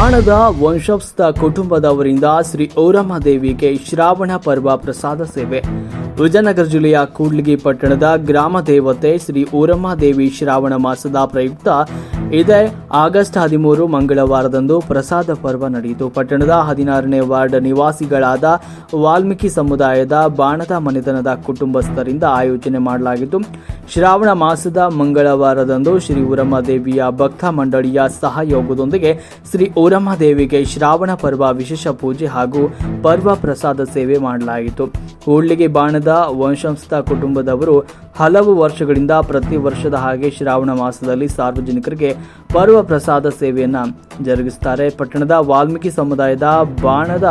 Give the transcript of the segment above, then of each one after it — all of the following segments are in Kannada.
ಬಾಣದ ವಂಶಸ್ಥ ಕುಟುಂಬದವರಿಂದ ಶ್ರೀ ಊರಮ್ಮ ದೇವಿಗೆ ಶ್ರಾವಣ ಪರ್ವ ಪ್ರಸಾದ ಸೇವೆ. ವಿಜಯನಗರ ಜಿಲ್ಲೆಯ ಕೂಡ್ಲಿಗಿ ಪಟ್ಟಣದ ಗ್ರಾಮ ದೇವತೆ ಶ್ರೀ ಊರಮ್ಮ ದೇವಿ ಶ್ರಾವಣ ಮಾಸದ ಪ್ರಯುಕ್ತ ಇದೇ ಆಗಸ್ಟ್ 13 ಮಂಗಳವಾರದಂದು ಪ್ರಸಾದ ಪರ್ವ ನಡೆಯಿತು. ಪಟ್ಟಣದ 16ನೇ ವಾರ್ಡ್ ನಿವಾಸಿಗಳಾದ ವಾಲ್ಮೀಕಿ ಸಮುದಾಯದ ಬಾಣದ ಮನೆತನದ ಕುಟುಂಬಸ್ಥರಿಂದ ಆಯೋಜನೆ ಮಾಡಲಾಗಿತ್ತು. ಶ್ರಾವಣ ಮಾಸದ ಮಂಗಳವಾರದಂದು ಶ್ರೀ ಊರಮ್ಮ ದೇವಿಯ ಭಕ್ತ ಮಂಡಳಿಯ ಸಹಯೋಗದೊಂದಿಗೆ ಶ್ರೀ ಊರಮ್ಮ ದೇವಿಗೆ ಶ್ರಾವಣ ಪರ್ವ ವಿಶೇಷ ಪೂಜೆ ಹಾಗೂ ಪರ್ವ ಪ್ರಸಾದ ಸೇವೆ ಮಾಡಲಾಯಿತು. ಕೂಡ್ಲಿಗಿ ಬಾಣದ ವಂಶಸ್ಥ ಕುಟುಂಬದವರು ಹಲವು ವರ್ಷಗಳಿಂದ ಪ್ರತಿ ವರ್ಷದ ಹಾಗೆ ಶ್ರಾವಣ ಮಾಸದಲ್ಲಿ ಸಾರ್ವಜನಿಕರಿಗೆ ಪರ್ವ ಪ್ರಸಾದ ಸೇವೆಯನ್ನು ಜರುಗಿಸುತ್ತಾರೆ. ಪಟ್ಟಣದ ವಾಲ್ಮೀಕಿ ಸಮುದಾಯದ ಬಾಣದ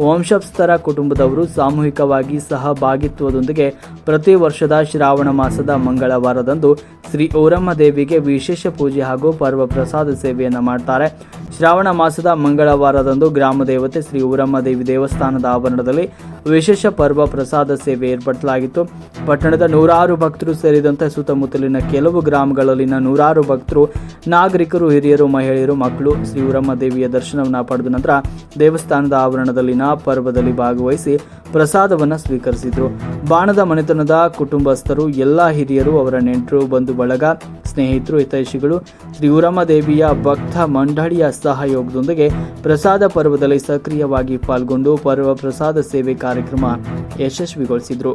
ವಂಶಸ್ಥರ ಕುಟುಂಬದವರು ಸಾಮೂಹಿಕವಾಗಿ ಸಹಭಾಗಿತ್ವದೊಂದಿಗೆ ಪ್ರತಿ ವರ್ಷದ ಶ್ರಾವಣ ಮಾಸದ ಮಂಗಳವಾರದಂದು ಶ್ರೀ ಊರಮ್ಮ ದೇವಿಗೆ ವಿಶೇಷ ಪೂಜೆ ಹಾಗೂ ಪರ್ವ ಪ್ರಸಾದ ಸೇವೆಯನ್ನು ಮಾಡ್ತಾರೆ. ಶ್ರಾವಣ ಮಾಸದ ಮಂಗಳವಾರದಂದು ಗ್ರಾಮ ದೇವತೆ ಶ್ರೀ ಊರಮ್ಮ ದೇವಿ ದೇವಸ್ಥಾನದ ಆವರಣದಲ್ಲಿ ವಿಶೇಷ ಪರ್ವ ಪ್ರಸಾದ ಸೇವೆ ಏರ್ಪಡಿಸಲಾಗಿತ್ತು. ಪಟ್ಟಣದ ನೂರಾರು ಭಕ್ತರು ಸೇರಿದಂತೆ ಸುತ್ತಮುತ್ತಲಿನ ಕೆಲವು ಗ್ರಾಮಗಳಲ್ಲಿನ ನೂರಾರು ಭಕ್ತರು, ನಾಗರಿಕರು, ಹಿರಿಯರು, ಮಹಿಳೆಯರು, ಮಕ್ಕಳು ಶ್ರೀ ಊರಮ್ಮ ದೇವಿಯ ದರ್ಶನವನ್ನು ಪಡೆದ ನಂತರ ದೇವಸ್ಥಾನದ ಆವರಣದಲ್ಲಿನ ಪರ್ವದಲ್ಲಿ ಭಾಗವಹಿಸಿ ಪ್ರಸಾದವನ್ನು ಸ್ವೀಕರಿಸಿದರು. ಬಾಣದ ಮನೆತನದ ಕುಟುಂಬಸ್ಥರು, ಎಲ್ಲ ಹಿರಿಯರು, ಅವರ ನೆಂಟರು, ಬಂಧು ಬಳಗ, ಸ್ನೇಹಿತರು, ಹಿತೈಷಿಗಳು ಶ್ರೀ ಊರಮ್ಮ ದೇವಿಯ ಭಕ್ತ ಮಂಡಳಿಯ ಸಹಯೋಗದೊಂದಿಗೆ ಪ್ರಸಾದ ಪರ್ವದಲ್ಲಿ ಸಕ್ರಿಯವಾಗಿ ಪಾಲ್ಗೊಂಡು ಪರ್ವ ಪ್ರಸಾದ ಸೇವೆ ಕಾರ್ಯಕ್ರಮ ಯಶಸ್ವಿಗೊಳಿಸಿದರು.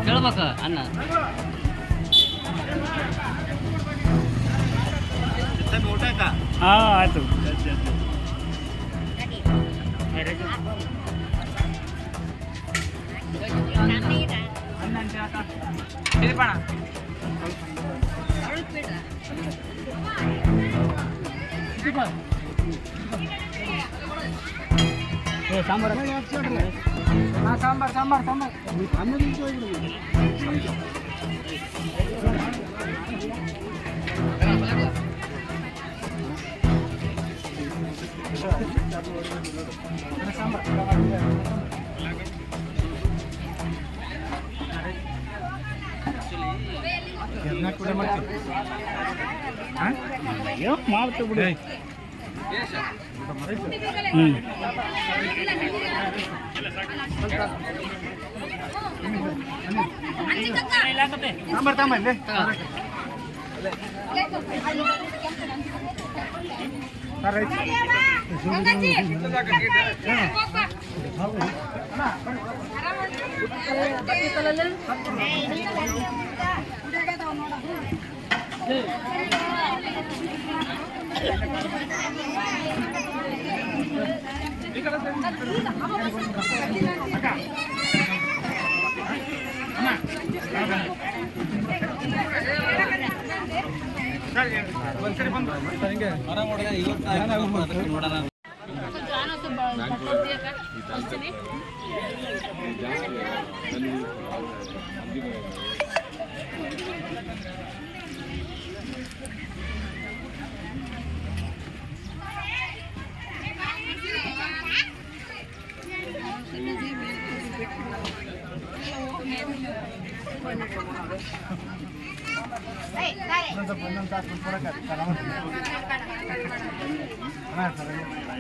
ಕೇಳ್ಬೇಕ ಅನ್ನ ಆಯ್ತು. ಸಾಂಬಾರ್ ಸಾಂಬಾರ್ ಸಾಂಬಾರ್ ಮಾಡ್ತೀವಿ ಬಿಡಿ.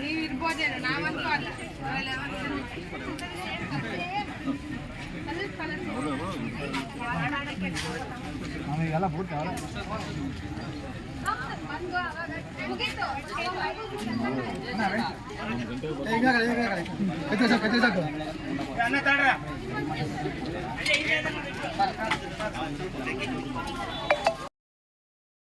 ನೀವು ಇರ್ಬೋದೇನೋ, ನಾವಂತೂ ಅಲ್ಲ. ನಮಗೆಲ್ಲ ಬಿಡ್ತಾವ ಸಾಕು